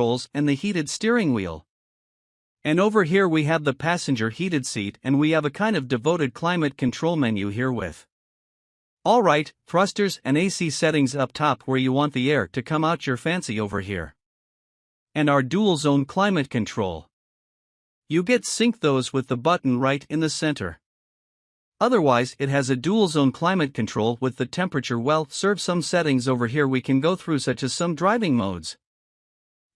controls and the heated steering wheel. And over here we have the passenger heated seat, and we have a kind of devoted climate control menu here with alright, thrusters and AC settings up top where you want the air to come out your fancy over here. And our dual zone climate control. You get sync those with the button right in the center. Otherwise it has a dual zone climate control with the temperature. Well, serve some settings over here we can go through, such as some driving modes.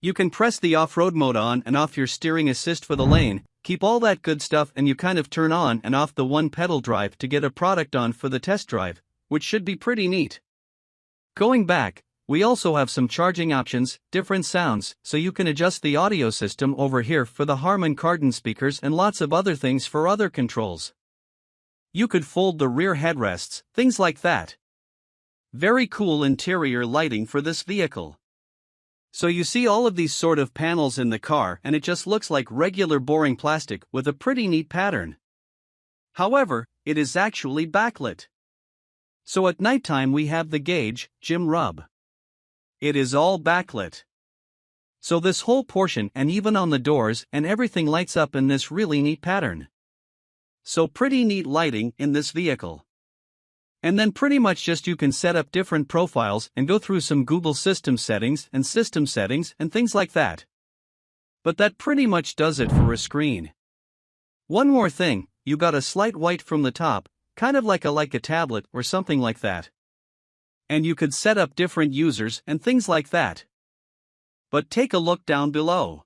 You can press the off-road mode on and off your steering assist for the lane, keep all that good stuff, and you kind of turn on and off the one pedal drive to get a product on for the test drive, which should be pretty neat. Going back, we also have some charging options, different sounds, so you can adjust the audio system over here for the Harman Kardon speakers, and lots of other things for other controls. You could fold the rear headrests, things like that. Very cool interior lighting for this vehicle. So you see all of these sort of panels in the car, and it just looks like regular boring plastic with a pretty neat pattern. However, it is actually backlit. So at nighttime we have the gauge, Jim Rub. It is all backlit. So this whole portion, and even on the doors and everything, lights up in this really neat pattern. So pretty neat lighting in this vehicle. And then pretty much just you can set up different profiles and go through some Google system settings and things like that. But that pretty much does it for a screen. One more thing, you got a slight white from the top, kind of like a tablet or something like that. And you could set up different users and things like that. But take a look down below.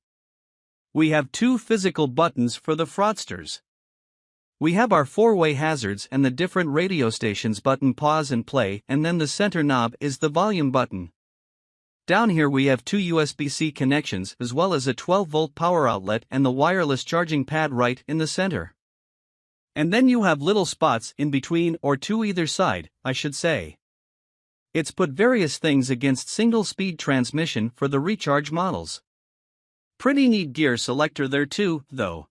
We have two physical buttons for the fraudsters. We have our four-way hazards and the different radio stations button, pause and play, and then the center knob is the volume button. Down here we have two USB-C connections as well as a 12-volt power outlet and the wireless charging pad right in the center. And then you have little spots in between, or to either side, I should say. It's put various things against single-speed transmission for the recharge models. Pretty neat gear selector there too, though.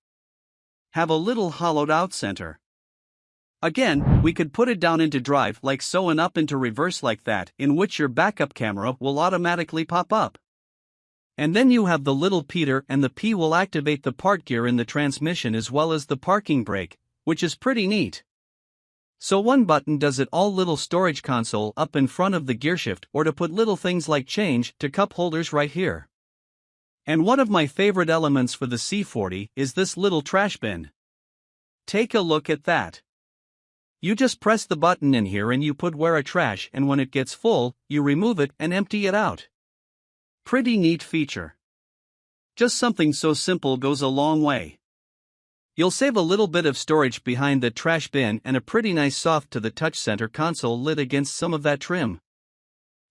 Have a little hollowed out center. Again, we could put it down into drive like so and up into reverse like that, in which your backup camera will automatically pop up. And then you have the little Peter, and the P will activate the park gear in the transmission as well as the parking brake, which is pretty neat. So one button does it all. Little storage console up in front of the gearshift, or to put little things like change to cup holders right here. And one of my favorite elements for the C40 is this little trash bin. Take a look at that. You just press the button in here and you put where a trash, and when it gets full, you remove it and empty it out. Pretty neat feature. Just something so simple goes a long way. You'll save a little bit of storage behind the trash bin, and a pretty nice soft to the touch center console lid against some of that trim.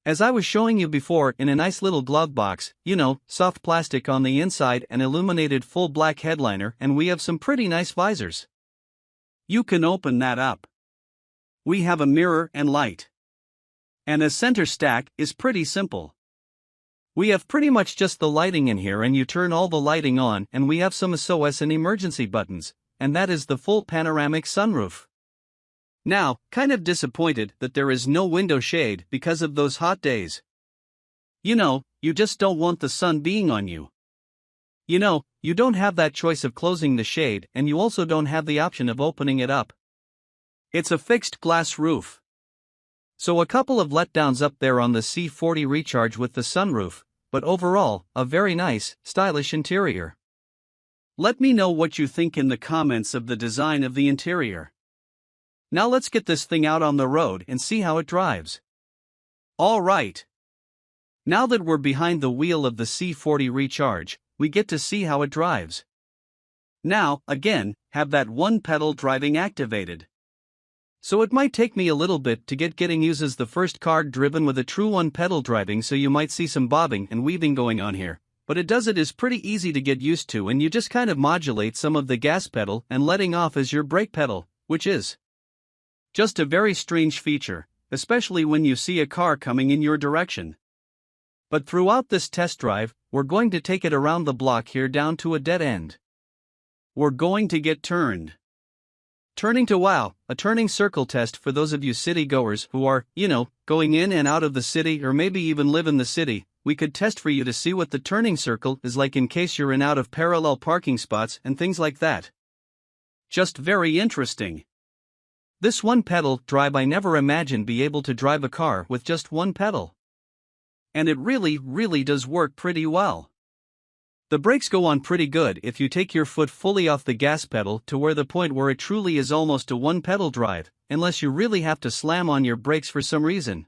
As I was showing you before, in a nice little glove box, soft plastic on the inside, and illuminated full black headliner, and we have some pretty nice visors. You can open that up. We have a mirror and light. And a center stack is pretty simple. We have pretty much just the lighting in here, and you turn all the lighting on, and we have some SOS and emergency buttons, and that is the full panoramic sunroof. Now, kind of disappointed that there is no window shade because of those hot days. You just don't want the sun being on you. You don't have that choice of closing the shade, and you also don't have the option of opening it up. It's a fixed glass roof. So a couple of letdowns up there on the C40 Recharge with the sunroof, but overall, a very nice, stylish interior. Let me know what you think in the comments of the design of the interior. Now let's get this thing out on the road and see how it drives. Alright. Now that we're behind the wheel of the C40 Recharge, we get to see how it drives. Now, again, have that one pedal driving activated. So it might take me a little bit to getting used as the first car driven with a true one pedal driving, so you might see some bobbing and weaving going on here, but it is pretty easy to get used to, and you just kind of modulate some of the gas pedal and letting off as your brake pedal, which is just a very strange feature, especially when you see a car coming in your direction. But throughout this test drive, we're going to take it around the block here down to a dead end. We're going to get turned. Turning to WOW, a turning circle test for those of you city goers who are, going in and out of the city, or maybe even live in the city, we could test for you to see what the turning circle is like in case you're in out of parallel parking spots and things like that. Just very interesting. This one pedal drive, I never imagined be able to drive a car with just one pedal. And it really does work pretty well. The brakes go on pretty good if you take your foot fully off the gas pedal to where the point where it truly is almost a one pedal drive, unless you really have to slam on your brakes for some reason.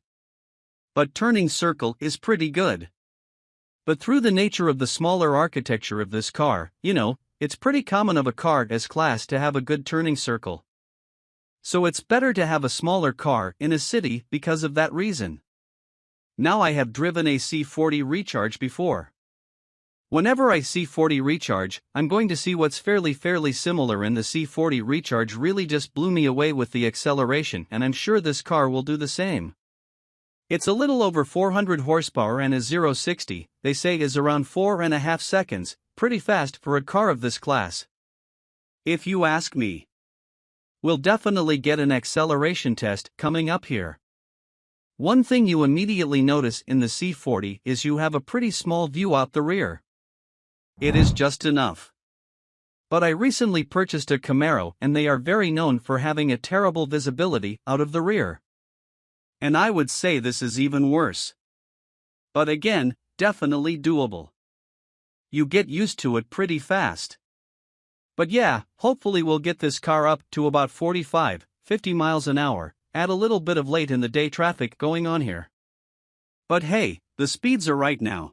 But turning circle is pretty good. But through the nature of the smaller architecture of this car, it's pretty common of a car as class to have a good turning circle. So it's better to have a smaller car in a city because of that reason. Now I have driven a C40 Recharge before. Whenever I C40 Recharge, I'm going to see what's fairly similar, in the C40 Recharge really just blew me away with the acceleration, and I'm sure this car will do the same. It's a little over 400 horsepower and a 0-60, they say, is around 4.5 seconds, pretty fast for a car of this class. If you ask me. We'll definitely get an acceleration test coming up here. One thing you immediately notice in the C40 is you have a pretty small view out the rear. It is just enough. But I recently purchased a Camaro and they are very known for having a terrible visibility out of the rear. And I would say this is even worse. But again, definitely doable. You get used to it pretty fast. But yeah, hopefully we'll get this car up to about 45, 50 miles an hour, add a little bit of late in the day traffic going on here. But hey, the speeds are right now.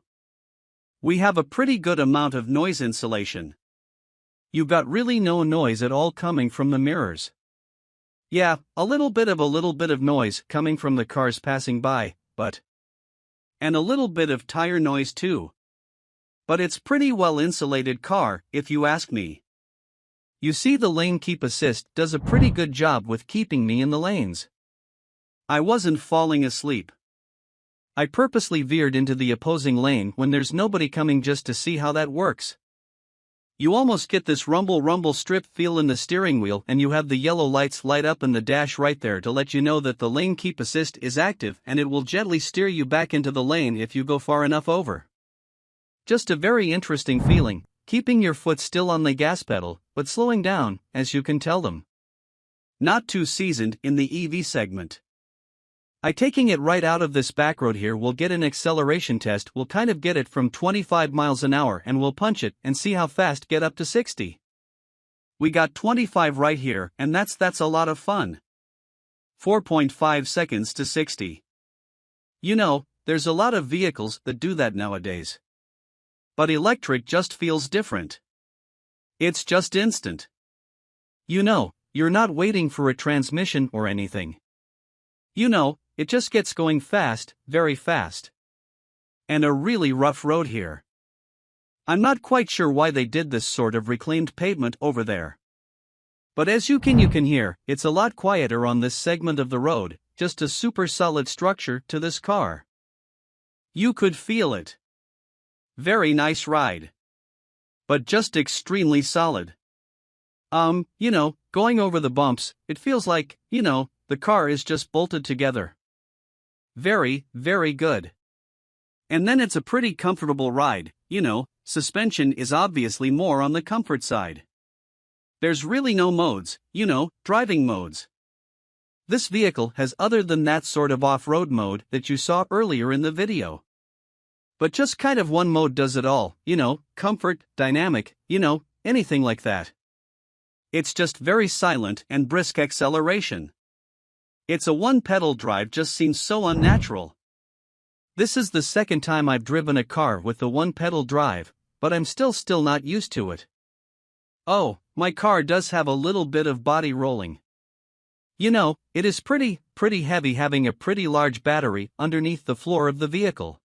We have a pretty good amount of noise insulation. You got really no noise at all coming from the mirrors. Yeah, a little bit of noise coming from the cars passing by, and a little bit of tire noise too. But it's pretty well insulated car, if you ask me. You see, the lane keep assist does a pretty good job with keeping me in the lanes. I wasn't falling asleep. I purposely veered into the opposing lane when there's nobody coming just to see how that works. You almost get this rumble strip feel in the steering wheel, and you have the yellow lights light up in the dash right there to let you know that the lane keep assist is active, and it will gently steer you back into the lane if you go far enough over. Just a very interesting feeling, keeping your foot still on the gas pedal, but slowing down, as you can tell them. Not too seasoned in the EV segment. Taking it right out of this back road here, we'll get an acceleration test. We'll kind of get it from 25 miles an hour and we'll punch it and see how fast get up to 60. We got 25 right here, and that's a lot of fun. 4.5 seconds to 60. There's a lot of vehicles that do that nowadays. But electric just feels different. It's just instant. You're not waiting for a transmission or anything. It just gets going fast, very fast. And a really rough road here. I'm not quite sure why they did this sort of reclaimed pavement over there. But as you can hear, it's a lot quieter on this segment of the road, just a super solid structure to this car. You could feel it. Very nice ride. But just extremely solid. Going over the bumps, it feels like, the car is just bolted together. Very good. And then it's a pretty comfortable ride, suspension is obviously more on the comfort side. There's really no modes, driving modes. This vehicle has other than that sort of off-road mode that you saw earlier in the video. But just kind of one mode does it all, comfort, dynamic, anything like that. It's just very silent and brisk acceleration. It's a one-pedal drive, just seems so unnatural. This is the second time I've driven a car with the one-pedal drive, but I'm still not used to it. Oh, my car does have a little bit of body rolling. It is pretty heavy, having a pretty large battery underneath the floor of the vehicle.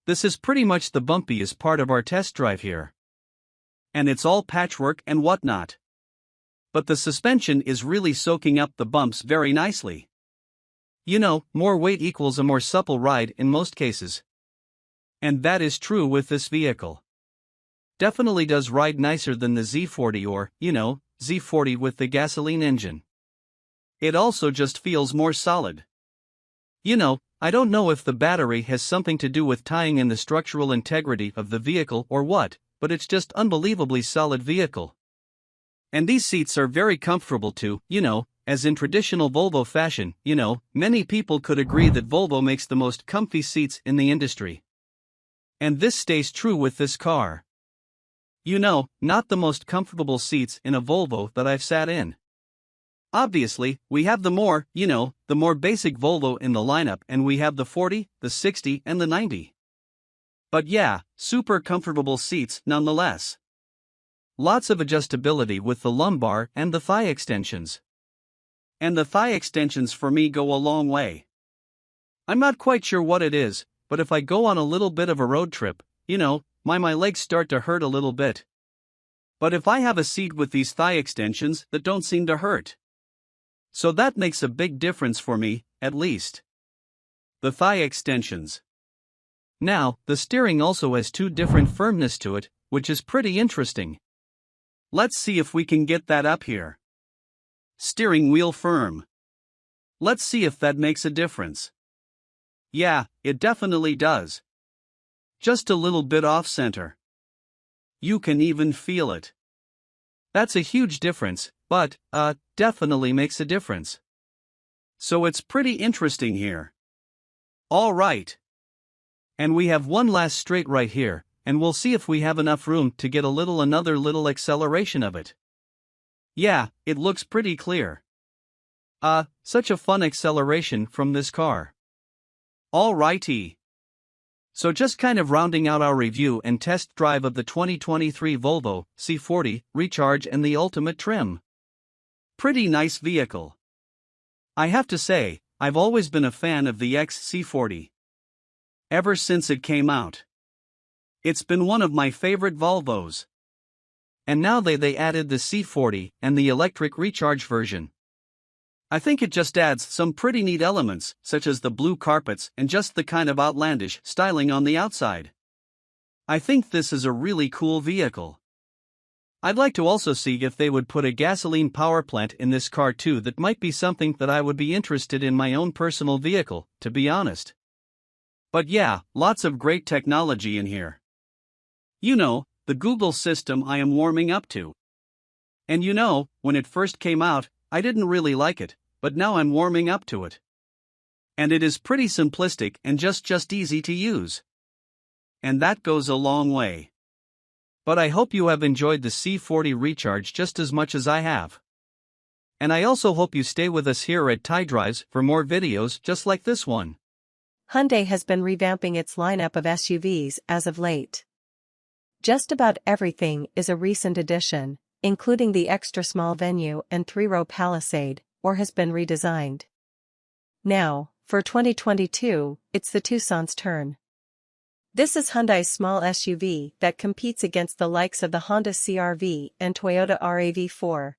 This is pretty much the bumpiest part of our test drive here. And it's all patchwork and whatnot. But the suspension is really soaking up the bumps very nicely. More weight equals a more supple ride in most cases. And that is true with this vehicle. Definitely does ride nicer than the Z40 or, Z40 with the gasoline engine. It also just feels more solid. I don't know if the battery has something to do with tying in the structural integrity of the vehicle or what, but it's just unbelievably solid vehicle. And these seats are very comfortable too, as in traditional Volvo fashion, many people could agree that Volvo makes the most comfy seats in the industry. And this stays true with this car. Not the most comfortable seats in a Volvo that I've sat in. Obviously, we have the more basic Volvo in the lineup, and we have the 40, the 60, and the 90. But yeah, super comfortable seats nonetheless. Lots of adjustability with the lumbar and the thigh extensions. And the thigh extensions for me go a long way. I'm not quite sure what it is, but if I go on a little bit of a road trip, my legs start to hurt a little bit. But if I have a seat with these thigh extensions that don't seem to hurt. So that makes a big difference for me, at least. The thigh extensions. Now, the steering also has two different firmness to it, which is pretty interesting. Let's see if we can get that up here. Steering wheel firm. Let's see if that makes a difference. Yeah, it definitely does. Just a little bit off center. You can even feel it. That's a huge difference, but, definitely makes a difference. So it's pretty interesting here. Alright. And we have one last straight right here, and we'll see if we have enough room to get another little acceleration of it. Yeah, it looks pretty clear. Such a fun acceleration from this car. Alrighty. So just kind of rounding out our review and test drive of the 2023 Volvo C40 Recharge and the Ultimate trim. Pretty nice vehicle. I have to say, I've always been a fan of the XC40. Ever since it came out. It's been one of my favorite Volvos. And now they added the C40 and the electric Recharge version. I think it just adds some pretty neat elements, such as the blue carpets and just the kind of outlandish styling on the outside. I think this is a really cool vehicle. I'd like to also see if they would put a gasoline power plant in this car too. That might be something that I would be interested in my own personal vehicle, to be honest. But yeah, lots of great technology in here. The Google system I am warming up to. And when it first came out, I didn't really like it, but now I'm warming up to it. And it is pretty simplistic and just easy to use. And that goes a long way. But I hope you have enjoyed the C40 Recharge just as much as I have. And I also hope you stay with us here at Ty Drives for more videos just like this one. Hyundai has been revamping its lineup of SUVs as of late. Just about everything is a recent addition, including the extra small Venue and 3-row Palisade, or has been redesigned. Now, for 2022, it's the Tucson's turn. This is Hyundai's small SUV that competes against the likes of the Honda CR-V and Toyota RAV4.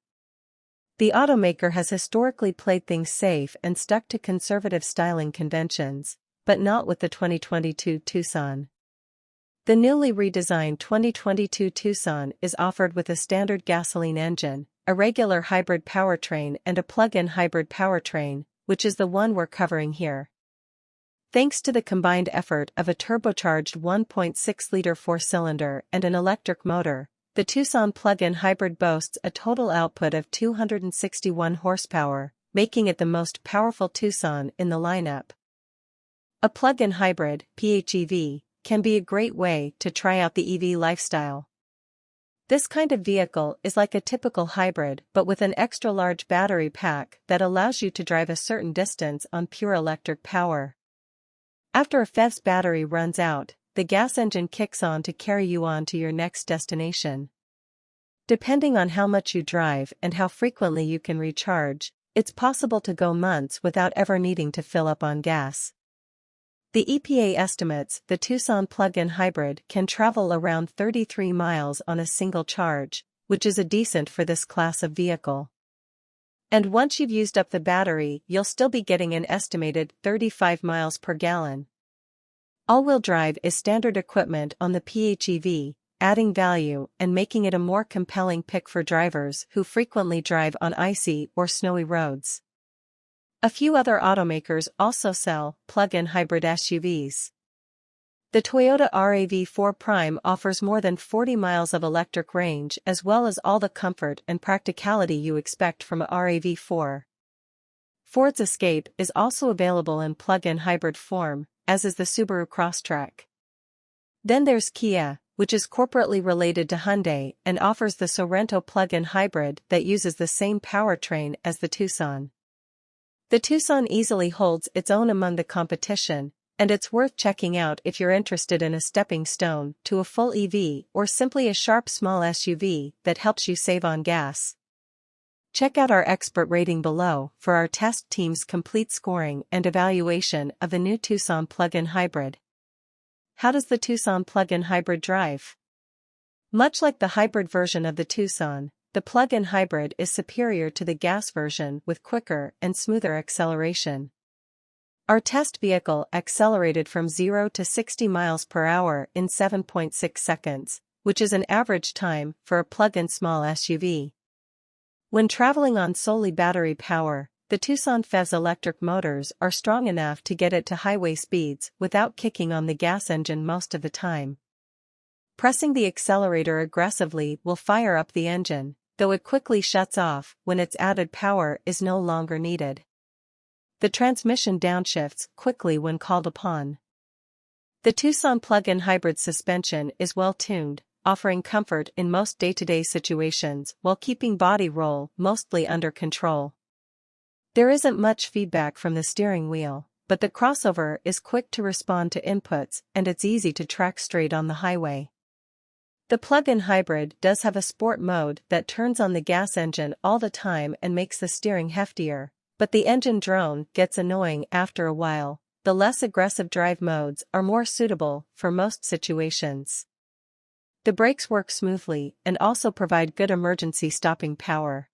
The automaker has historically played things safe and stuck to conservative styling conventions, but not with the 2022 Tucson. The newly redesigned 2022 Tucson is offered with a standard gasoline engine, a regular hybrid powertrain and a plug-in hybrid powertrain, which is the one we're covering here. Thanks to the combined effort of a turbocharged 1.6-liter four-cylinder and an electric motor, the Tucson plug-in hybrid boasts a total output of 261 horsepower, making it the most powerful Tucson in the lineup. A plug-in hybrid, PHEV, can be a great way to try out the EV lifestyle. This kind of vehicle is like a typical hybrid but with an extra large battery pack that allows you to drive a certain distance on pure electric power. After a PHEV's battery runs out, the gas engine kicks on to carry you on to your next destination. Depending on how much you drive and how frequently you can recharge, it's possible to go months without ever needing to fill up on gas. The EPA estimates the Tucson plug-in hybrid can travel around 33 miles on a single charge, which is a decent for this class of vehicle. And once you've used up the battery, you'll still be getting an estimated 35 miles per gallon. All-wheel drive is standard equipment on the PHEV, adding value and making it a more compelling pick for drivers who frequently drive on icy or snowy roads. A few other automakers also sell plug-in hybrid SUVs. The Toyota RAV4 Prime offers more than 40 miles of electric range as well as all the comfort and practicality you expect from a RAV4. Ford's Escape is also available in plug-in hybrid form, as is the Subaru Crosstrek. Then there's Kia, which is corporately related to Hyundai and offers the Sorento plug-in hybrid that uses the same powertrain as the Tucson. The Tucson easily holds its own among the competition, and it's worth checking out if you're interested in a stepping stone to a full EV or simply a sharp small SUV that helps you save on gas. Check out our expert rating below for our test team's complete scoring and evaluation of the new Tucson plug-in hybrid. How does the Tucson plug-in hybrid drive? Much like the hybrid version of the Tucson, the plug-in hybrid is superior to the gas version with quicker and smoother acceleration. Our test vehicle accelerated from 0 to 60 miles per hour in 7.6 seconds, which is an average time for a plug-in small SUV. When traveling on solely battery power, the Tucson PHEV's electric motors are strong enough to get it to highway speeds without kicking on the gas engine most of the time. Pressing the accelerator aggressively will fire up the engine, though it quickly shuts off when its added power is no longer needed. The transmission downshifts quickly when called upon. The Tucson plug-in hybrid suspension is well-tuned, offering comfort in most day-to-day situations while keeping body roll mostly under control. There isn't much feedback from the steering wheel, but the crossover is quick to respond to inputs and it's easy to track straight on the highway. The plug-in hybrid does have a sport mode that turns on the gas engine all the time and makes the steering heftier, but the engine drone gets annoying after a while. The less aggressive drive modes are more suitable for most situations. The brakes work smoothly and also provide good emergency stopping power.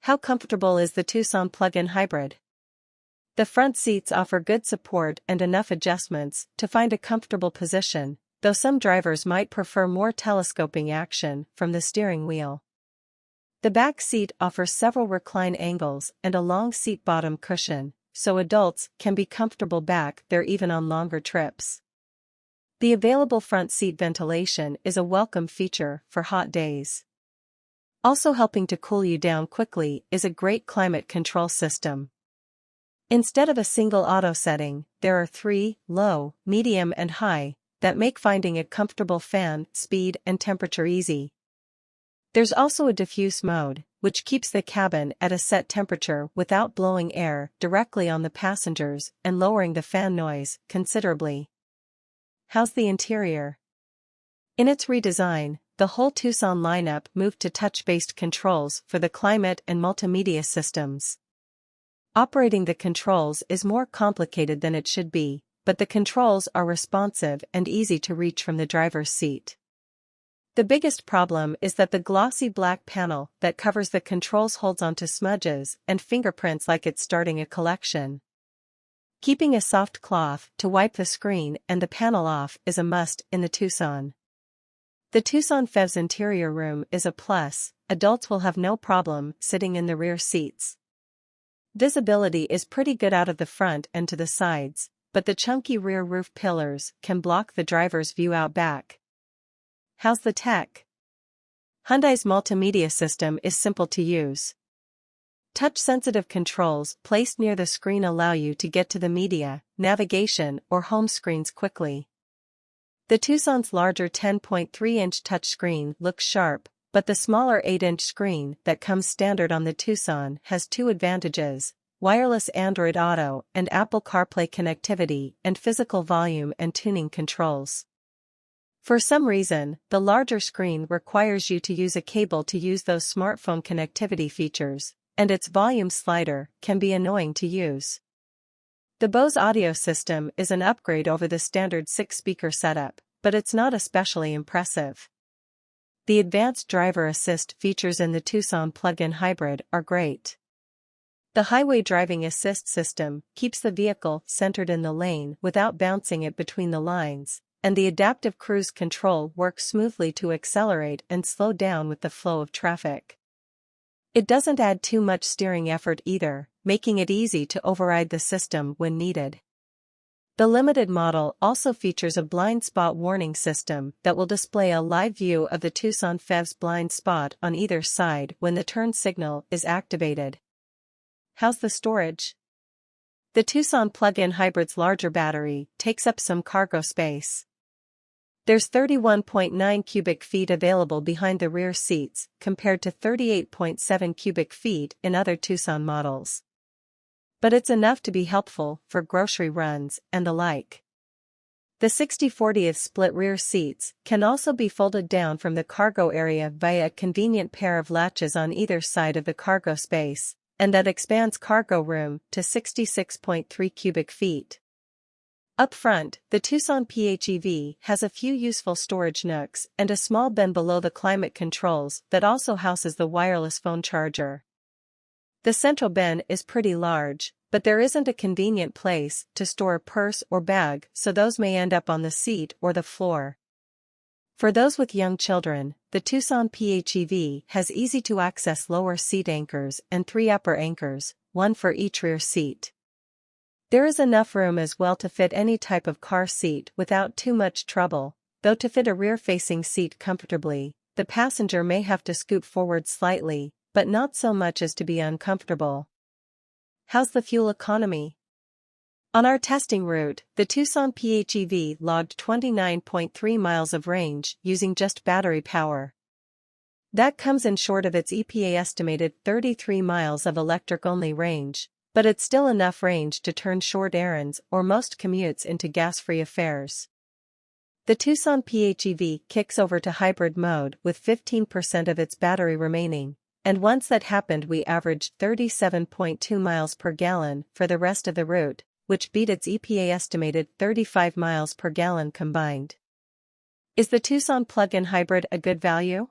How comfortable is the Tucson plug-in hybrid? The front seats offer good support and enough adjustments to find a comfortable position, though some drivers might prefer more telescoping action from the steering wheel. The back seat offers several recline angles and a long seat bottom cushion, so adults can be comfortable back there even on longer trips. The available front seat ventilation is a welcome feature for hot days. Also helping to cool you down quickly is a great climate control system. Instead of a single auto setting, there are 3, low, medium and high, that make finding a comfortable fan, speed and temperature easy. There's also a diffuse mode, which keeps the cabin at a set temperature without blowing air directly on the passengers and lowering the fan noise considerably. How's the interior? In its redesign, the whole Tucson lineup moved to touch-based controls for the climate and multimedia systems. Operating the controls is more complicated than it should be, but the controls are responsive and easy to reach from the driver's seat. The biggest problem is that the glossy black panel that covers the controls holds onto smudges and fingerprints like it's starting a collection. Keeping a soft cloth to wipe the screen and the panel off is a must in the Tucson. The Tucson PHEV's interior room is a plus. Adults will have no problem sitting in the rear seats. Visibility is pretty good out of the front and to the sides, but the chunky rear roof pillars can block the driver's view out back. How's the tech? Hyundai's multimedia system is simple to use. Touch-sensitive controls placed near the screen allow you to get to the media, navigation or home screens quickly. The Tucson's larger 10.3-inch touchscreen looks sharp, but the smaller 8-inch screen that comes standard on the Tucson has 2 advantages: wireless Android Auto and Apple CarPlay connectivity and physical volume and tuning controls. For some reason, the larger screen requires you to use a cable to use those smartphone connectivity features, and its volume slider can be annoying to use. The Bose audio system is an upgrade over the standard 6-speaker setup, but it's not especially impressive. The advanced driver assist features in the Tucson plug-in hybrid are great. The highway driving assist system keeps the vehicle centered in the lane without bouncing it between the lines, and the adaptive cruise control works smoothly to accelerate and slow down with the flow of traffic. It doesn't add too much steering effort either, making it easy to override the system when needed. The limited model also features a blind spot warning system that will display a live view of the Tucson PHEV's blind spot on either side when the turn signal is activated. How's the storage? The Tucson plug-in hybrid's larger battery takes up some cargo space. There's 31.9 cubic feet available behind the rear seats compared to 38.7 cubic feet in other Tucson models. But it's enough to be helpful for grocery runs and the like. The 60/40 split rear seats can also be folded down from the cargo area via a convenient pair of latches on either side of the cargo space, and that expands cargo room to 66.3 cubic feet. Up front, the Tucson PHEV has a few useful storage nooks and a small bin below the climate controls that also houses the wireless phone charger. The central bin is pretty large, but there isn't a convenient place to store a purse or bag, so those may end up on the seat or the floor. For those with young children, the Tucson PHEV has easy-to-access lower seat anchors and 3 upper anchors, one for each rear seat. There is enough room as well to fit any type of car seat without too much trouble, though to fit a rear-facing seat comfortably, the passenger may have to scoot forward slightly, but not so much as to be uncomfortable. How's the fuel economy? On our testing route, the Tucson PHEV logged 29.3 miles of range using just battery power. That comes in short of its EPA estimated 33 miles of electric-only range, but it's still enough range to turn short errands or most commutes into gas-free affairs. The Tucson PHEV kicks over to hybrid mode with 15% of its battery remaining, and once that happened we averaged 37.2 miles per gallon for the rest of the route, which beat its EPA estimated 35 miles per gallon combined. Is the Tucson plug-in hybrid a good value?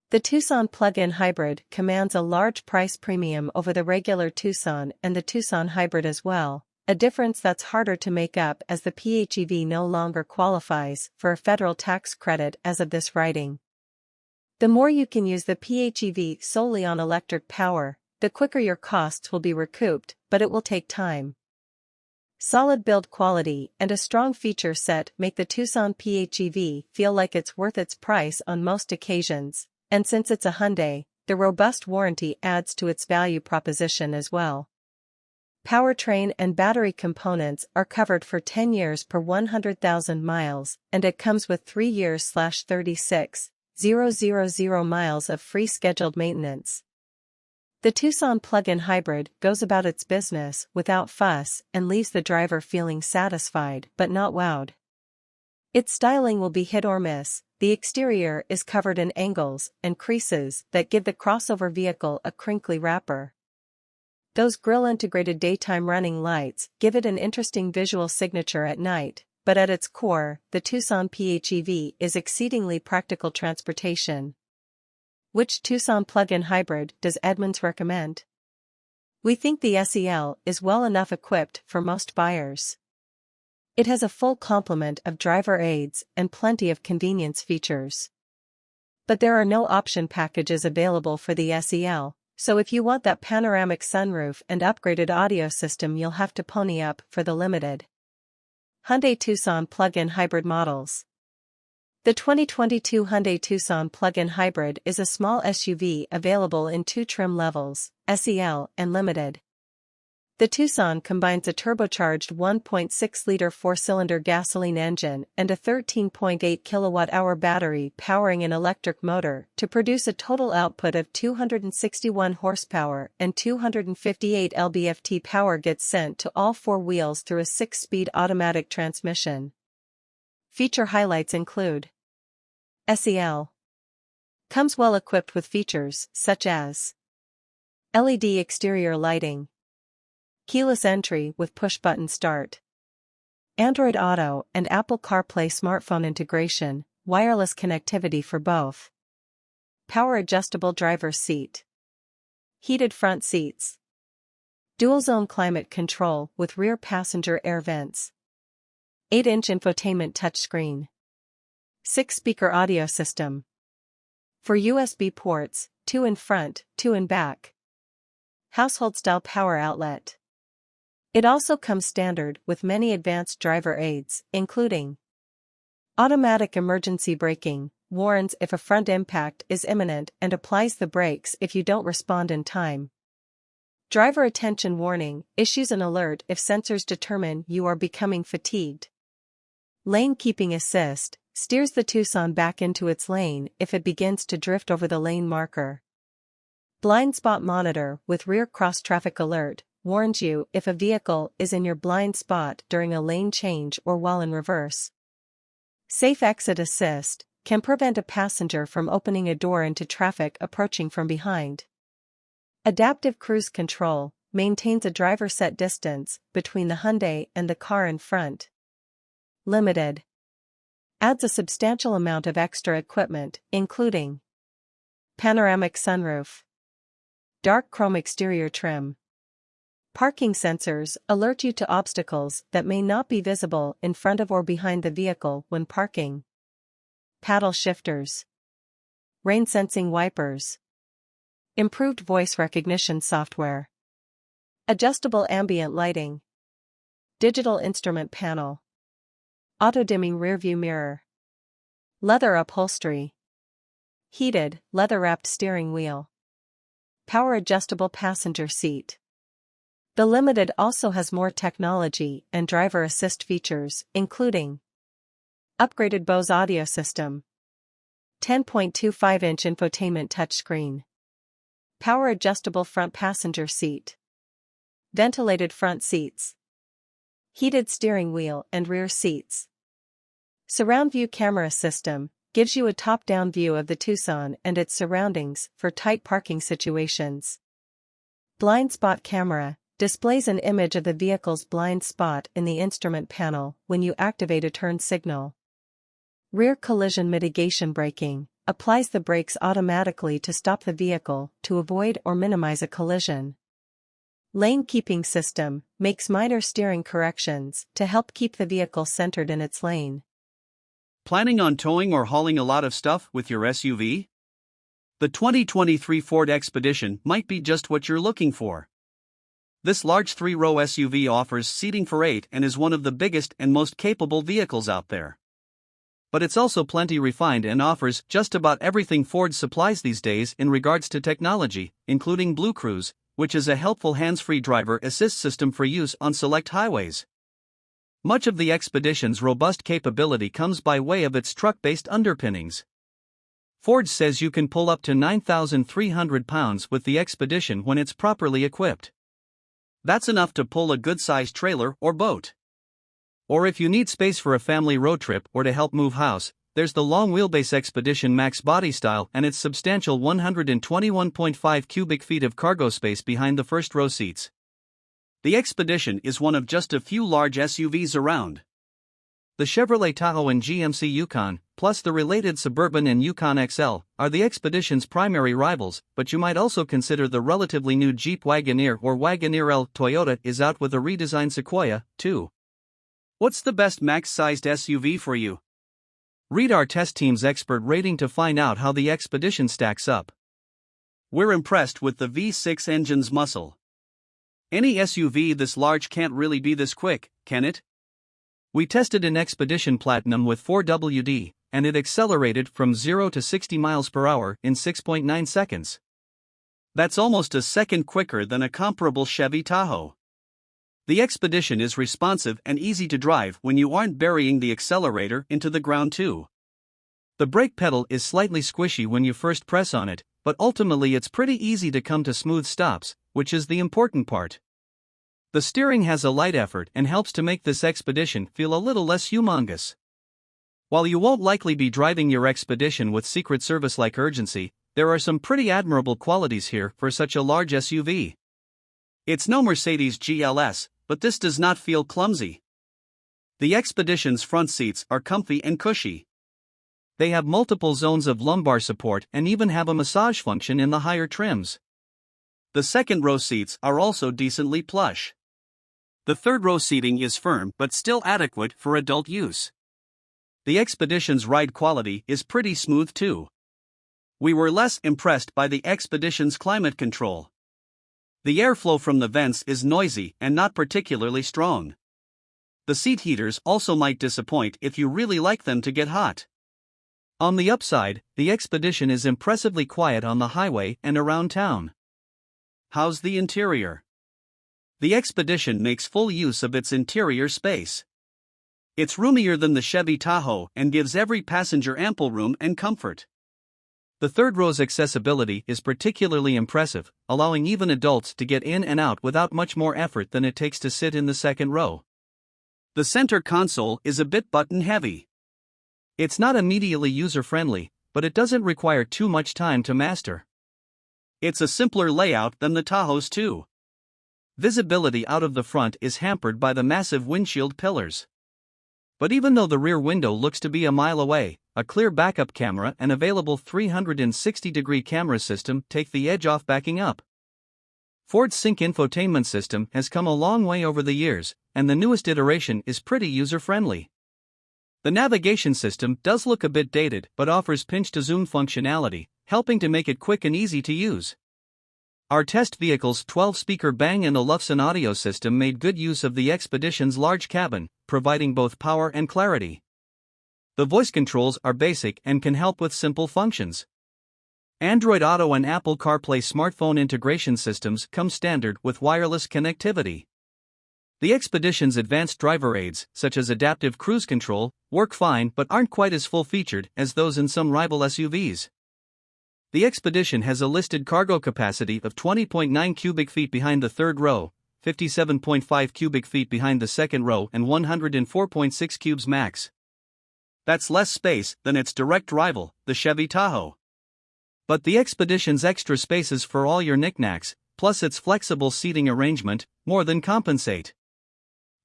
The Tucson plug-in hybrid commands a large price premium over the regular Tucson and the Tucson hybrid as well, a difference that's harder to make up as the PHEV no longer qualifies for a federal tax credit as of this writing. The more you can use the PHEV solely on electric power, the quicker your costs will be recouped, but it will take time. Solid build quality and a strong feature set make the Tucson PHEV feel like it's worth its price on most occasions, and since it's a Hyundai, the robust warranty adds to its value proposition as well. Powertrain and battery components are covered for 10 years per 100,000 miles, and it comes with 3 years/36,000 miles of free scheduled maintenance. The Tucson plug-in hybrid goes about its business without fuss and leaves the driver feeling satisfied but not wowed. Its styling will be hit or miss. The exterior is covered in angles and creases that give the crossover vehicle a crinkly wrapper. Those grille-integrated daytime running lights give it an interesting visual signature at night, but at its core, the Tucson PHEV is exceedingly practical transportation. Which Tucson plug-in hybrid does Edmunds recommend? We think the SEL is well enough equipped for most buyers. It has a full complement of driver aids and plenty of convenience features. But there are no option packages available for the SEL, so if you want that panoramic sunroof and upgraded audio system you'll have to pony up for the limited Hyundai Tucson plug-in hybrid models. The 2022 Hyundai Tucson plug-in hybrid is a small SUV available in 2 trim levels, SEL and Limited. The Tucson combines a turbocharged 1.6-liter 4-cylinder gasoline engine and a 13.8 kilowatt-hour battery powering an electric motor to produce a total output of 261 horsepower, and 258 lb-ft power gets sent to all 4 wheels through a 6-speed automatic transmission. Feature highlights include: SEL comes well equipped with features such as LED exterior lighting, keyless entry with push-button start, Android Auto and Apple CarPlay smartphone integration, wireless connectivity for both, power-adjustable driver's seat, heated front seats, dual-zone climate control with rear passenger air vents, 8-inch infotainment touchscreen, 6-speaker audio system, 4 USB ports, 2 in front, 2 in back, household-style power outlet. It also comes standard with many advanced driver aids, including automatic emergency braking, warns if a front impact is imminent and applies the brakes if you don't respond in time. Driver attention warning, issues an alert if sensors determine you are becoming fatigued. Lane keeping assist, steers the Tucson back into its lane if it begins to drift over the lane marker. Blind spot monitor with rear cross-traffic alert, warns you if a vehicle is in your blind spot during a lane change or while in reverse. Safe exit assist, can prevent a passenger from opening a door into traffic approaching from behind. Adaptive cruise control, maintains a driver set distance between the Hyundai and the car in front. Limited. Adds a substantial amount of extra equipment, including panoramic sunroof, dark chrome exterior trim. Parking sensors alert you to obstacles that may not be visible in front of or behind the vehicle when parking. Paddle shifters. Rain sensing wipers. Improved voice recognition software. Adjustable ambient lighting. Digital instrument panel. Auto-dimming rearview mirror. Leather upholstery. Heated, leather-wrapped steering wheel. Power adjustable passenger seat. The Limited also has more technology and driver assist features, including upgraded Bose audio system, 10.25-inch infotainment touchscreen, power adjustable front passenger seat, ventilated front seats, heated steering wheel and rear seats. Surround view camera system gives you a top-down view of the Tucson and its surroundings for tight parking situations. Blind spot camera displays an image of the vehicle's blind spot in the instrument panel when you activate a turn signal. Rear collision mitigation braking applies the brakes automatically to stop the vehicle to avoid or minimize a collision. Lane keeping system makes minor steering corrections to help keep the vehicle centered in its lane. Planning on towing or hauling a lot of stuff with your SUV? The 2023 Ford Expedition might be just what you're looking for. This large 3-row SUV offers seating for 8 and is one of the biggest and most capable vehicles out there. But it's also plenty refined and offers just about everything Ford supplies these days in regards to technology, including Blue Cruise, which is a helpful hands-free driver assist system for use on select highways. Much of the Expedition's robust capability comes by way of its truck-based underpinnings. Ford says you can pull up to 9,300 pounds with the Expedition when it's properly equipped. That's enough to pull a good-sized trailer or boat. Or if you need space for a family road trip or to help move house, there's the long-wheelbase Expedition Max body style and its substantial 121.5 cubic feet of cargo space behind the first-row seats. The Expedition is one of just a few large SUVs around. The Chevrolet Tahoe and GMC Yukon, plus the related Suburban and Yukon XL, are the Expedition's primary rivals, but you might also consider the relatively new Jeep Wagoneer or Wagoneer L. Toyota is out with a redesigned Sequoia, too. What's the best max-sized SUV for you? Read our test team's expert rating to find out how the Expedition stacks up. We're impressed with the V6 engine's muscle. Any SUV this large can't really be this quick, can it? We tested an Expedition Platinum with 4WD, and it accelerated from 0 to 60 miles per hour in 6.9 seconds. That's almost a second quicker than a comparable Chevy Tahoe. The Expedition is responsive and easy to drive when you aren't burying the accelerator into the ground too. The brake pedal is slightly squishy when you first press on it, but ultimately it's pretty easy to come to smooth stops, which is the important part. The steering has a light effort and helps to make this Expedition feel a little less humongous. While you won't likely be driving your Expedition with Secret Service-like urgency, there are some pretty admirable qualities here for such a large SUV. It's no Mercedes GLS, but this does not feel clumsy. The Expedition's front seats are comfy and cushy. They have multiple zones of lumbar support and even have a massage function in the higher trims. The second-row seats are also decently plush. The third-row seating is firm but still adequate for adult use. The Expedition's ride quality is pretty smooth too. We were less impressed by the Expedition's climate control. The airflow from the vents is noisy and not particularly strong. The seat heaters also might disappoint if you really like them to get hot. On the upside, the Expedition is impressively quiet on the highway and around town. How's the interior? The Expedition makes full use of its interior space. It's roomier than the Chevy Tahoe and gives every passenger ample room and comfort. The third row's accessibility is particularly impressive, allowing even adults to get in and out without much more effort than it takes to sit in the second row. The center console is a bit button-heavy. It's not immediately user-friendly, but it doesn't require too much time to master. It's a simpler layout than the Tahoe's too. Visibility out of the front is hampered by the massive windshield pillars. But even though the rear window looks to be a mile away, a clear backup camera and available 360-degree camera system take the edge off backing up. Ford's Sync infotainment system has come a long way over the years, and the newest iteration is pretty user-friendly. The navigation system does look a bit dated but offers pinch-to-zoom functionality, helping to make it quick and easy to use. Our test vehicle's 12-speaker Bang & Olufsen audio system made good use of the Expedition's large cabin, providing both power and clarity. The voice controls are basic and can help with simple functions. Android Auto and Apple CarPlay smartphone integration systems come standard with wireless connectivity. The Expedition's advanced driver aids, such as adaptive cruise control, work fine but aren't quite as full-featured as those in some rival SUVs. The Expedition has a listed cargo capacity of 20.9 cubic feet behind the third row, 57.5 cubic feet behind the second row, and 104.6 cubes max. That's less space than its direct rival, the Chevy Tahoe. But the Expedition's extra spaces for all your knickknacks, plus its flexible seating arrangement, more than compensate.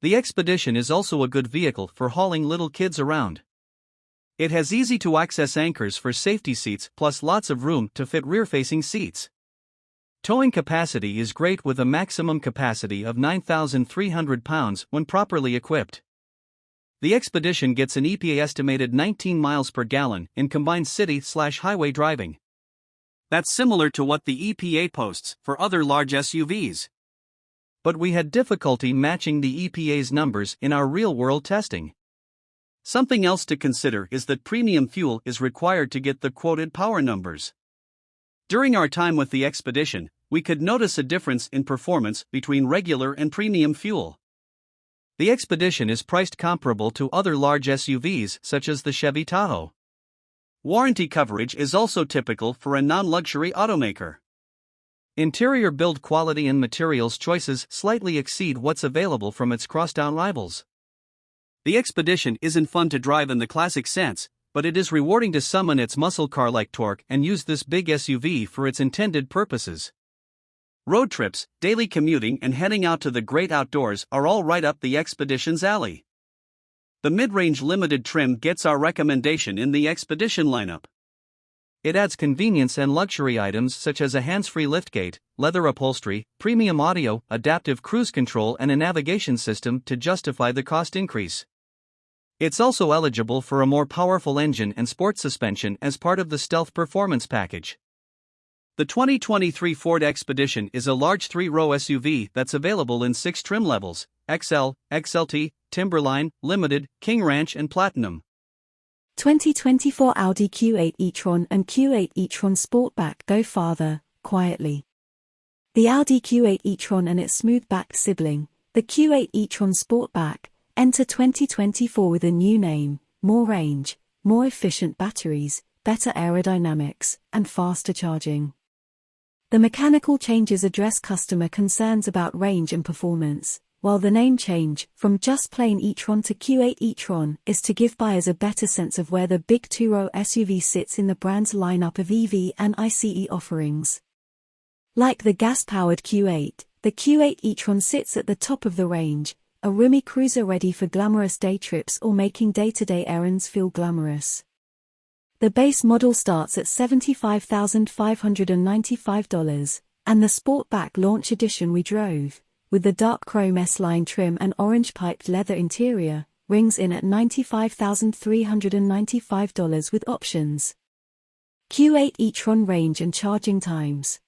The Expedition is also a good vehicle for hauling little kids around. It has easy-to-access anchors for safety seats plus lots of room to fit rear-facing seats. Towing capacity is great with a maximum capacity of 9,300 pounds when properly equipped. The Expedition gets an EPA estimated 19 miles per gallon in combined city/highway driving. That's similar to what the EPA posts for other large SUVs. But we had difficulty matching the EPA's numbers in our real-world testing. Something else to consider is that premium fuel is required to get the quoted power numbers. During our time with the Expedition, we could notice a difference in performance between regular and premium fuel. The Expedition is priced comparable to other large SUVs such as the Chevy Tahoe. Warranty coverage is also typical for a non-luxury automaker. Interior build quality and materials choices slightly exceed what's available from its crosstown rivals. The Expedition isn't fun to drive in the classic sense, but it is rewarding to summon its muscle car-like torque and use this big SUV for its intended purposes. Road trips, daily commuting, and heading out to the great outdoors are all right up the Expedition's alley. The mid-range limited trim gets our recommendation in the Expedition lineup. It adds convenience and luxury items such as a hands-free liftgate, leather upholstery, premium audio, adaptive cruise control, and a navigation system to justify the cost increase. It's also eligible for a more powerful engine and sport suspension as part of the Stealth Performance package. The 2023 Ford Expedition is a large three-row SUV that's available in 6 trim levels: XL, XLT, Timberline, Limited, King Ranch, and Platinum. 2024 Audi Q8 e-tron and Q8 e-tron Sportback go farther, quietly. The Audi Q8 e-tron and its smooth-backed sibling, the Q8 e-tron Sportback, enter 2024 with a new name, more range, more efficient batteries, better aerodynamics, and faster charging. The mechanical changes address customer concerns about range and performance, while the name change, from just plain e-tron to Q8 e-tron, is to give buyers a better sense of where the big two-row SUV sits in the brand's lineup of EV and ICE offerings. Like the gas-powered Q8, the Q8 e-tron sits at the top of the range, a roomy cruiser ready for glamorous day trips or making day-to-day errands feel glamorous. The base model starts at $75,595, and the Sportback Launch Edition we drove, with the dark chrome S-line trim and orange piped leather interior, rings in at $95,395 with options. Q8 e-tron range and charging times.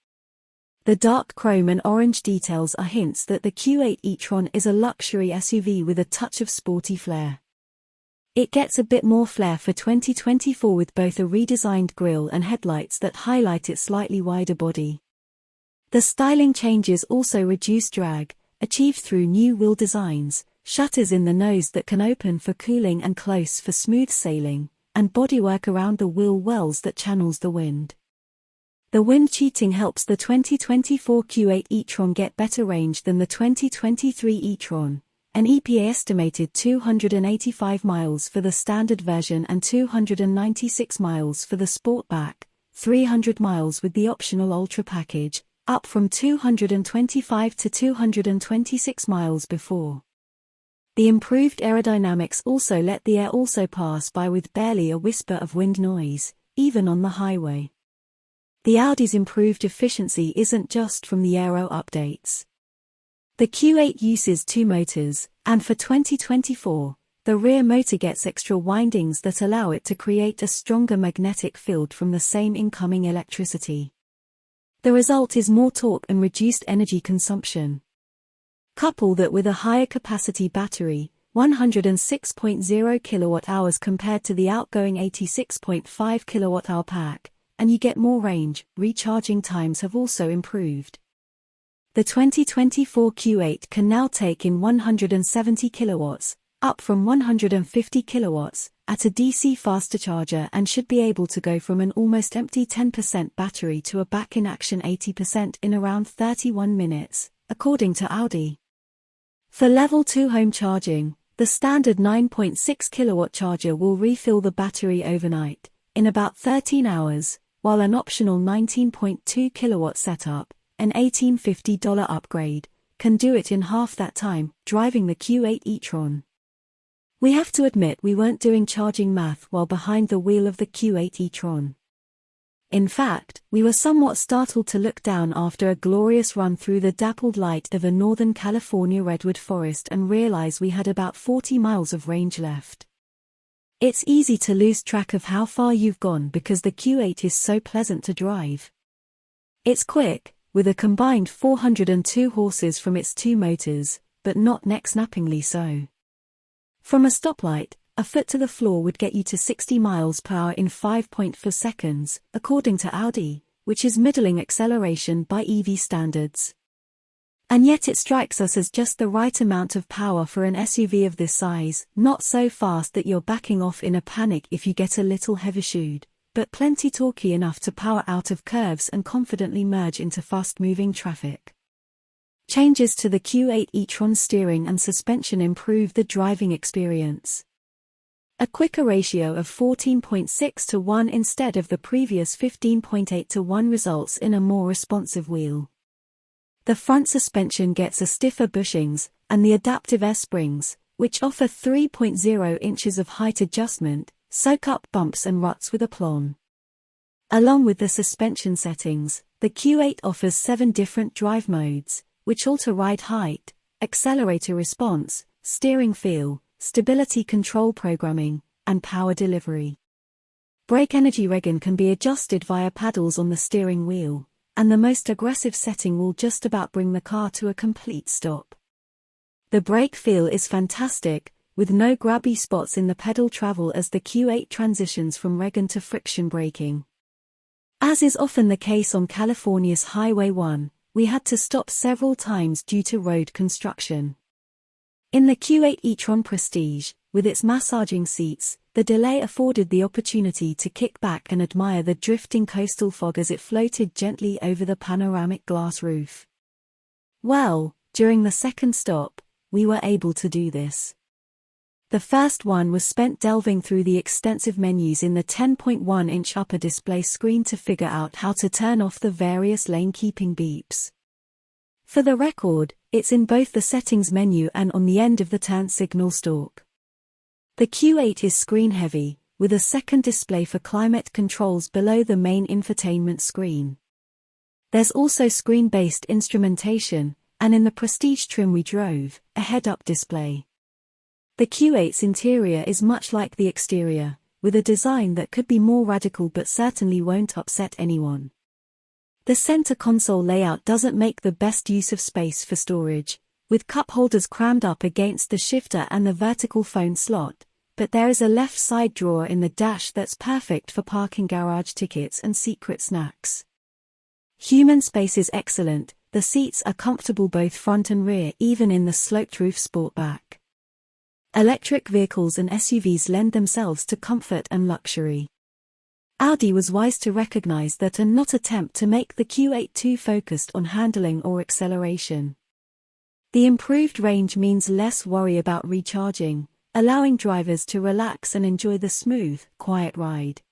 The dark chrome and orange details are hints that the Q8 e-tron is a luxury SUV with a touch of sporty flair. It gets a bit more flair for 2024 with both a redesigned grille and headlights that highlight its slightly wider body. The styling changes also reduce drag, achieved through new wheel designs, shutters in the nose that can open for cooling and close for smooth sailing, and bodywork around the wheel wells that channels the wind. The wind cheating helps the 2024 Q8 e-tron get better range than the 2023 e-tron. An EPA estimated 285 miles for the standard version and 296 miles for the Sportback, 300 miles with the optional Ultra package, up from 225 to 226 miles before. The improved aerodynamics also let the air also pass by with barely a whisper of wind noise, even on the highway. The Audi's improved efficiency isn't just from the aero updates. The Q8 uses two motors, and for 2024, the rear motor gets extra windings that allow it to create a stronger magnetic field from the same incoming electricity. The result is more torque and reduced energy consumption. Couple that with a higher capacity battery, 106.0 kWh compared to the outgoing 86.5 kWh pack, and you get more range. Recharging times have also improved. The 2024 Q8 can now take in 170 kilowatts, up from 150 kilowatts, at a DC faster charger and should be able to go from an almost empty 10% battery to a back-in-action 80% in around 31 minutes, according to Audi. For Level 2 home charging, the standard 9.6 kilowatt charger will refill the battery overnight, in about 13 hours, while an optional 19.2 kilowatt setup, an $1,850 upgrade, can do it in half that time, driving the Q8 e-tron. We have to admit we weren't doing charging math while behind the wheel of the Q8 e-tron. In fact, we were somewhat startled to look down after a glorious run through the dappled light of a Northern California redwood forest and realize we had about 40 miles of range left. It's easy to lose track of how far you've gone because the Q8 is so pleasant to drive. It's quick, with a combined 402 horses from its two motors, but not neck-snappingly so. From a stoplight, a foot to the floor would get you to 60 miles per hour in 5.4 seconds, according to Audi, which is middling acceleration by EV standards. And yet it strikes us as just the right amount of power for an SUV of this size, not so fast that you're backing off in a panic if you get a little heavy-shoed, but plenty torquey enough to power out of curves and confidently merge into fast-moving traffic. Changes to the Q8 e-tron steering and suspension improve the driving experience. A quicker ratio of 14.6 to 1 instead of the previous 15.8 to 1 results in a more responsive wheel. The front suspension gets a stiffer bushings, and the adaptive air springs, which offer 3.0 inches of height adjustment, soak up bumps and ruts with aplomb. Along with the suspension settings, the Q8 offers 7 different drive modes, which alter ride height, accelerator response, steering feel, stability control programming, and power delivery. Brake energy regen can be adjusted via paddles on the steering wheel, and the most aggressive setting will just about bring the car to a complete stop. The brake feel is fantastic, with no grabby spots in the pedal travel as the Q8 transitions from regen to friction braking. As is often the case on California's Highway 1, we had to stop several times due to road construction. In the Q8 e-tron Prestige, with its massaging seats, the delay afforded the opportunity to kick back and admire the drifting coastal fog as it floated gently over the panoramic glass roof. Well, during the second stop, we were able to do this. The first one was spent delving through the extensive menus in the 10.1-inch upper display screen to figure out how to turn off the various lane-keeping beeps. For the record, it's in both the settings menu and on the end of the turn signal stalk. The Q8 is screen-heavy, with a second display for climate controls below the main infotainment screen. There's also screen-based instrumentation, and in the Prestige trim we drove, a head-up display. The Q8's interior is much like the exterior, with a design that could be more radical but certainly won't upset anyone. The center console layout doesn't make the best use of space for storage, with cup holders crammed up against the shifter and the vertical phone slot, but there is a left side drawer in the dash that's perfect for parking garage tickets and secret snacks. Human space is excellent, the seats are comfortable both front and rear even in the sloped roof Sportback. Electric vehicles and SUVs lend themselves to comfort and luxury. Audi was wise to recognize that and not attempt to make the Q8 too focused on handling or acceleration. The improved range means less worry about recharging, allowing drivers to relax and enjoy the smooth, quiet ride.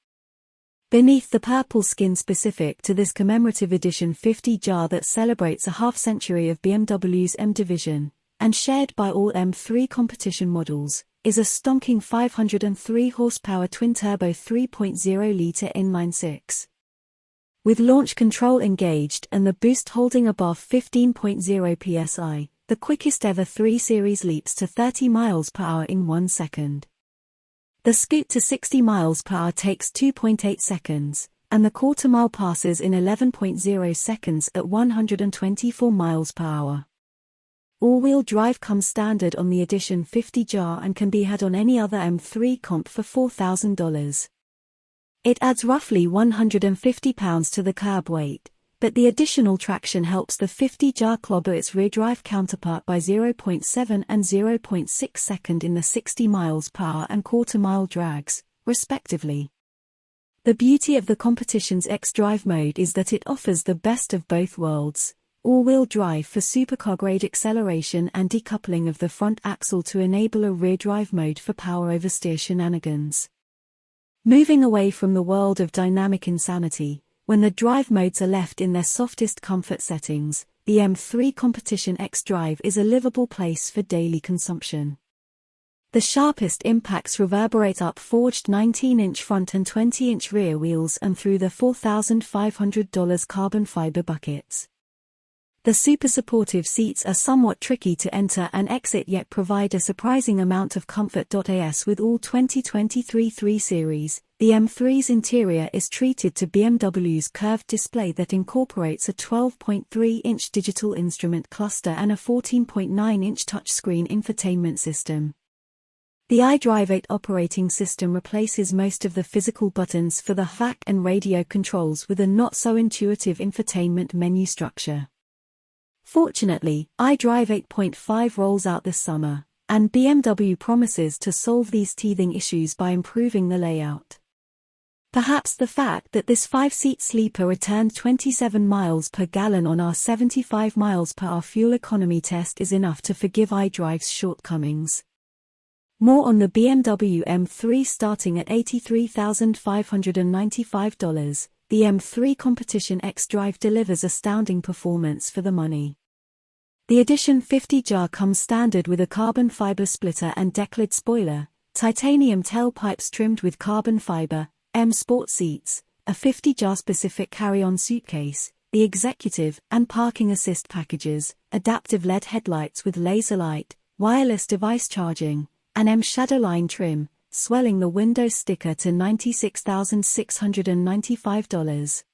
Beneath the purple skin specific to this commemorative edition 50 jar that celebrates a half-century of BMW's M division, and shared by all M3 competition models, is a stonking 503 horsepower twin-turbo 3.0-litre inline-six. With launch control engaged and the boost holding above 15.0 psi, the quickest ever 3 Series leaps to 30 miles per hour in 1 second. The scoot to 60 miles per hour takes 2.8 seconds, and the quarter-mile passes in 11.0 seconds at 124 miles per hour. All-wheel drive comes standard on the Edition 50 jar and can be had on any other M3 comp for $4,000. It adds roughly 150 pounds to the curb weight, but the additional traction helps the 50 jar clobber its rear drive counterpart by 0.7 and 0.6 second in the 60 miles per hour and quarter-mile drags, respectively. The beauty of the competition's X-Drive mode is that it offers the best of both worlds. All-wheel drive for supercar-grade acceleration and decoupling of the front axle to enable a rear-drive mode for power-oversteer shenanigans. Moving away from the world of dynamic insanity, when the drive modes are left in their softest comfort settings, the M3 Competition X-Drive is a livable place for daily consumption. The sharpest impacts reverberate up forged 19-inch front and 20-inch rear wheels and through the $4,500 carbon fiber buckets. The super supportive seats are somewhat tricky to enter and exit yet provide a surprising amount of comfort. As with all 2023 3 Series, the M3's interior is treated to BMW's curved display that incorporates a 12.3-inch digital instrument cluster and a 14.9-inch touchscreen infotainment system. The iDrive 8 operating system replaces most of the physical buttons for the HVAC and radio controls with a not-so-intuitive infotainment menu structure. Fortunately, iDrive 8.5 rolls out this summer, and BMW promises to solve these teething issues by improving the layout. Perhaps the fact that this 5-seat sleeper returned 27 miles per gallon on our 75 miles per hour fuel economy test is enough to forgive iDrive's shortcomings. More on the BMW M3 starting at $83,595. The M3 Competition X-Drive delivers astounding performance for the money. The Edition 50 jar comes standard with a carbon fiber splitter and decklid spoiler, titanium tailpipes trimmed with carbon fiber, M Sport seats, a 50 jar specific carry-on suitcase, the executive and parking assist packages, adaptive LED headlights with laser light, wireless device charging, and M Shadowline trim, swelling the Windows sticker to $96,695.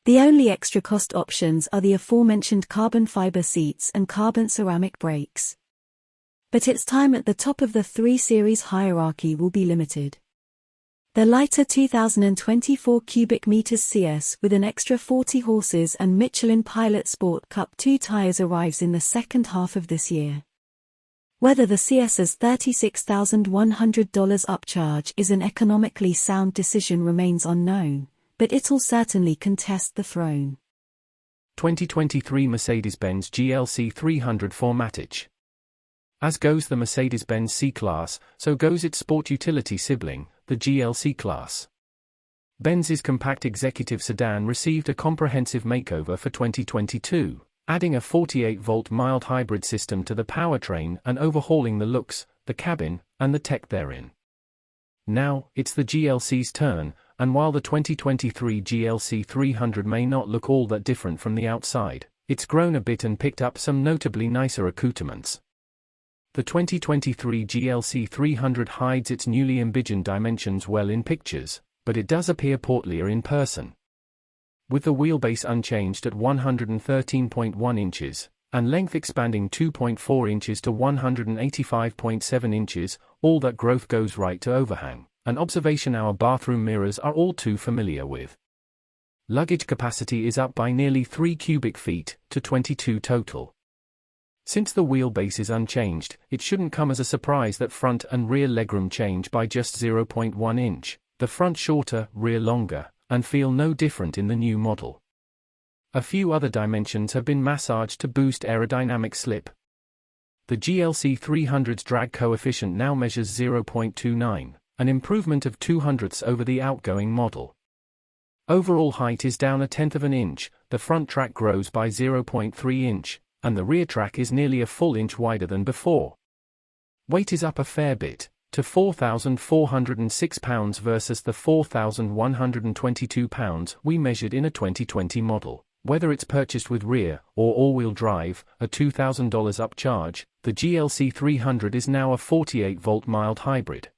The only extra cost options are the aforementioned carbon fiber seats and carbon ceramic brakes. But its time at the top of the 3 Series hierarchy will be limited. The lighter 2024 cubic meters CS with an extra 40 horses and Michelin Pilot Sport Cup 2 tires arrives in the second half of this year. Whether the CS's $36,100 upcharge is an economically sound decision remains unknown, but it'll certainly contest the throne. 2023 Mercedes-Benz GLC 300 Formatage. As goes the Mercedes-Benz C-Class, so goes its sport utility sibling, the GLC Class. Benz's compact executive sedan received a comprehensive makeover for 2022. Adding a 48-volt mild hybrid system to the powertrain and overhauling the looks, the cabin, and the tech therein. Now, it's the GLC's turn, and while the 2023 GLC 300 may not look all that different from the outside, it's grown a bit and picked up some notably nicer accoutrements. The 2023 GLC 300 hides its newly envisioned dimensions well in pictures, but it does appear portlier in person. with the wheelbase unchanged at 113.1 inches, and length expanding 2.4 inches to 185.7 inches, all that growth goes right to overhang, an observation our bathroom mirrors are all too familiar with. Luggage capacity is up by nearly 3 cubic feet, to 22 total. Since the wheelbase is unchanged, it shouldn't come as a surprise that front and rear legroom change by just 0.1 inch, the front shorter, rear longer, and feel no different in the new model. A few other dimensions have been massaged to boost aerodynamic slip. The GLC 300's drag coefficient now measures 0.29, an improvement of 0.02 over the outgoing model. Overall height is down 1/10 of an inch, the front track grows by 0.3 inch, and the rear track is nearly a full inch wider than before. Weight is up a fair bit, to 4,406 pounds versus the 4,122 pounds we measured in a 2020 model. Whether it's purchased with rear or all-wheel drive, a $2,000 upcharge, the GLC 300 is now a 48-volt mild hybrid.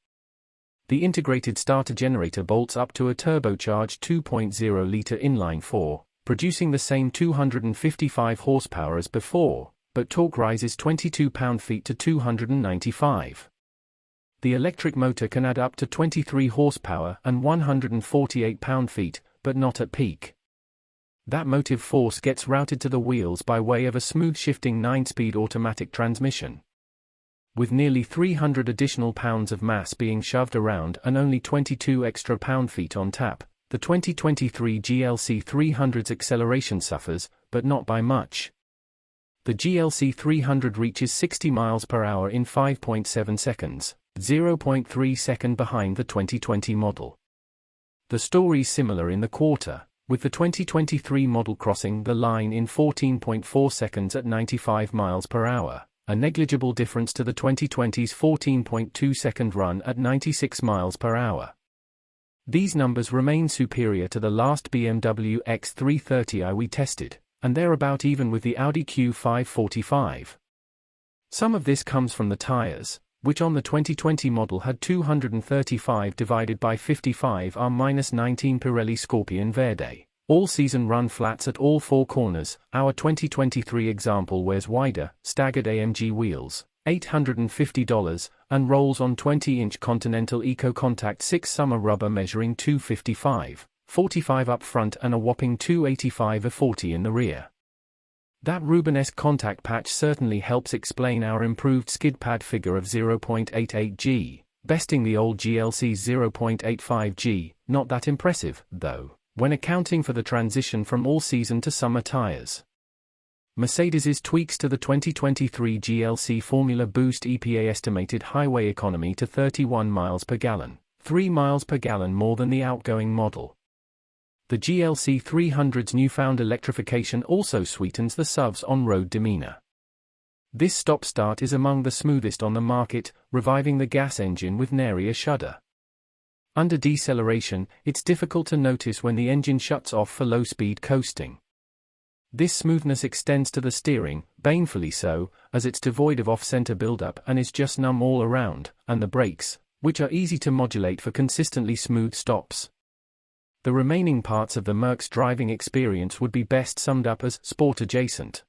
The integrated starter-generator bolts up to a turbocharged 2.0-litre inline-4, producing the same 255 horsepower as before, but torque rises 22 pound-feet to 295. The electric motor can add up to 23 horsepower and 148 pound-feet, but not at peak. That motive force gets routed to the wheels by way of a smooth-shifting 9-speed automatic transmission. With nearly 300 additional pounds of mass being shoved around and only 22 extra pound-feet on tap, the 2023 GLC 300's acceleration suffers, but not by much. The GLC 300 reaches 60 miles per hour in 5.7 seconds, 0.3 seconds behind the 2020 model. The story's similar in the quarter, with the 2023 model crossing the line in 14.4 seconds at 95 miles per hour, a negligible difference to the 2020's 14.2-second run at 96 miles per hour. These numbers remain superior to the last BMW X330i we tested, and they're about even with the Audi Q5 45. Some of this comes from the tires, which on the 2020 model had 235 divided by 55 R-19 Pirelli Scorpion Verde. All-season run flats at all four corners. Our 2023 example wears wider, staggered AMG wheels, $850, and rolls on 20-inch Continental Eco Contact 6 summer rubber measuring 255, 45 up front and a whopping 285/40 in the rear. That Rubenesque contact patch certainly helps explain our improved skid pad figure of 0.88 G, besting the old GLC's 0.85 G, not that impressive, though, when accounting for the transition from all-season to summer tires. Mercedes's tweaks to the 2023 GLC Formula boost EPA estimated highway economy to 31 miles per gallon, 3 miles per gallon more than the outgoing model. The GLC 300's newfound electrification also sweetens the SUV's on-road demeanor. This stop-start is among the smoothest on the market, reviving the gas engine with nary a shudder. Under deceleration, it's difficult to notice when the engine shuts off for low-speed coasting. This smoothness extends to the steering, painfully so, as it's devoid of off-center buildup and is just numb all around, and the brakes, which are easy to modulate for consistently smooth stops. The remaining parts of the Merc's driving experience would be best summed up as sport-adjacent.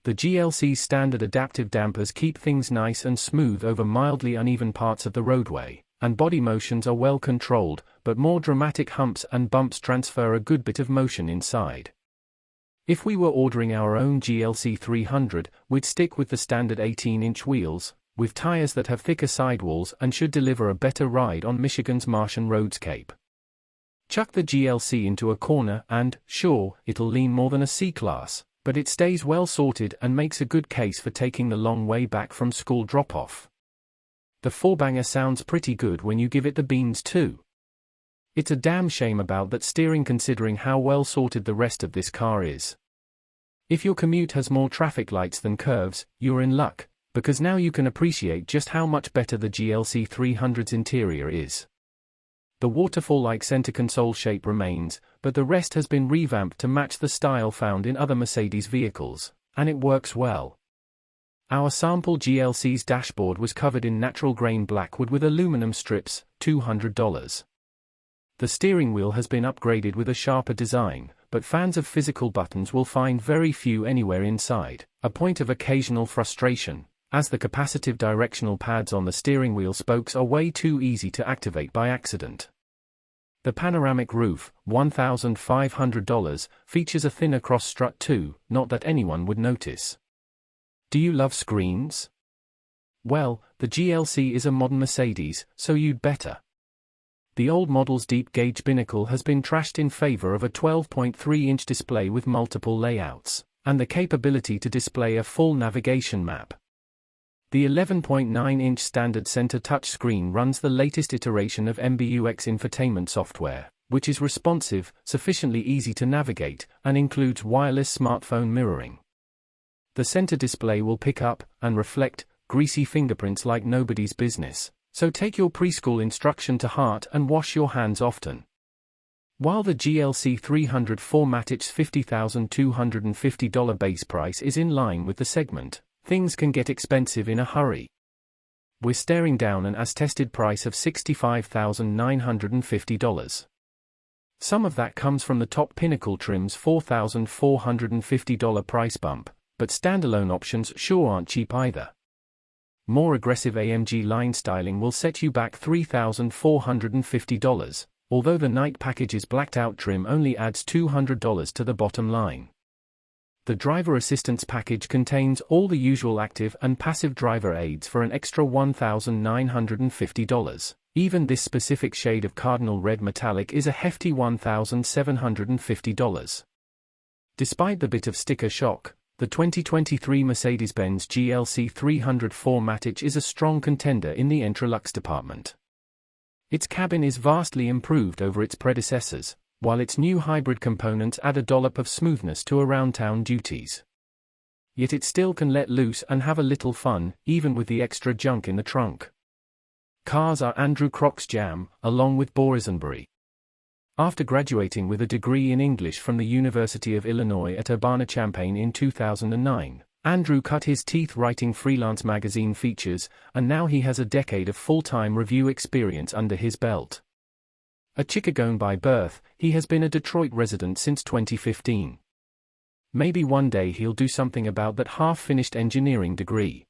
The GLC's standard adaptive dampers keep things nice and smooth over mildly uneven parts of the roadway, and body motions are well controlled, but more dramatic humps and bumps transfer a good bit of motion inside. If we were ordering our own GLC 300, we'd stick with the standard 18-inch wheels, with tires that have thicker sidewalls and should deliver a better ride on Michigan's Martian roadscape. Chuck the GLC into a corner and, sure, it'll lean more than a C-Class, but it stays well sorted and makes a good case for taking the long way back from school drop-off. The four-banger sounds pretty good when you give it the beans too. It's a damn shame about that steering considering how well sorted the rest of this car is. If your commute has more traffic lights than curves, you're in luck, because now you can appreciate just how much better the GLC 300's interior is. The waterfall-like center console shape remains, but the rest has been revamped to match the style found in other Mercedes vehicles, and it works well. Our sample GLC's dashboard was covered in natural grain blackwood with aluminum strips, $200. The steering wheel has been upgraded with a sharper design, but fans of physical buttons will find very few anywhere inside, a point of occasional frustration, as the capacitive directional pads on the steering wheel spokes are way too easy to activate by accident. The panoramic roof, $1,500, features a thinner cross strut too, not that anyone would notice. Do you love screens? Well, the GLC is a modern Mercedes, so you'd better. The old model's deep-gauge binnacle has been trashed in favor of a 12.3-inch display with multiple layouts, and the capability to display a full navigation map. The 11.9-inch standard center touchscreen runs the latest iteration of MBUX infotainment software, which is responsive, sufficiently easy to navigate, and includes wireless smartphone mirroring. The center display will pick up and reflect greasy fingerprints like nobody's business, so take your preschool instruction to heart and wash your hands often. While the GLC 300 4MATIC's $50,250 base price is in line with the segment, things can get expensive in a hurry. We're staring down an as-tested price of $65,950. Some of that comes from the top Pinnacle trim's $4,450 price bump, but standalone options sure aren't cheap either. More aggressive AMG line styling will set you back $3,450, although the night package's blacked-out trim only adds $200 to the bottom line. The driver assistance package contains all the usual active and passive driver aids for an extra $1,950. Even this specific shade of cardinal red metallic is a hefty $1,750. Despite the bit of sticker shock, the 2023 Mercedes-Benz GLC 300 4MATIC is a strong contender in the Entralux department. Its cabin is vastly improved over its predecessors, while its new hybrid components add a dollop of smoothness to around-town duties. Yet it still can let loose and have a little fun, even with the extra junk in the trunk. Cars are Andrew Croc's jam, along with Boysenberry. After graduating with a degree in English from the University of Illinois at Urbana-Champaign in 2009, Andrew cut his teeth writing freelance magazine features, and now he has a decade of full-time review experience under his belt. A Chicagoan by birth, he has been a Detroit resident since 2015. Maybe one day he'll do something about that half-finished engineering degree.